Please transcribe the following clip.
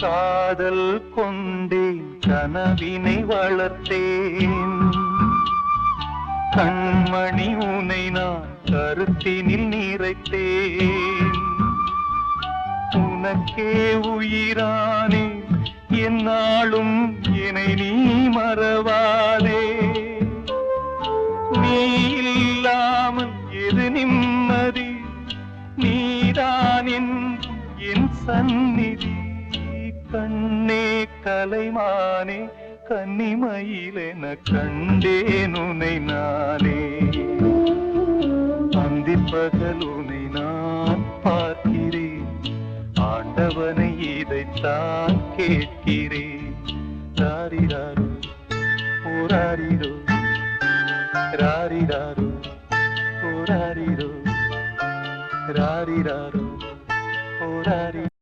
காதல் கொண்டேன், கனவினை வளர்த்தேன். கண்மணி உனை நான் கருத்தினில் நிறைத்தேன். உனக்கே உயிரானே, என்னாலும் என்னை நீ மறவாதே. நீ இல்லாமல் எது நிம்மதி, நீதான் என் சந்நிதி. கண்ணே கலைமானே, கன்னிமயிலென கண்டேன் உனை நானே. அந்திப்பகல் உனை நான் பார்க்கிறேன், ஆண்டவனை இதைத்தான் கேட்கிறேன். ராரிராரோ ஓராரிரோ, ராரிராரோ ஓராரிரோ, ராரிராரோ ஓராரி.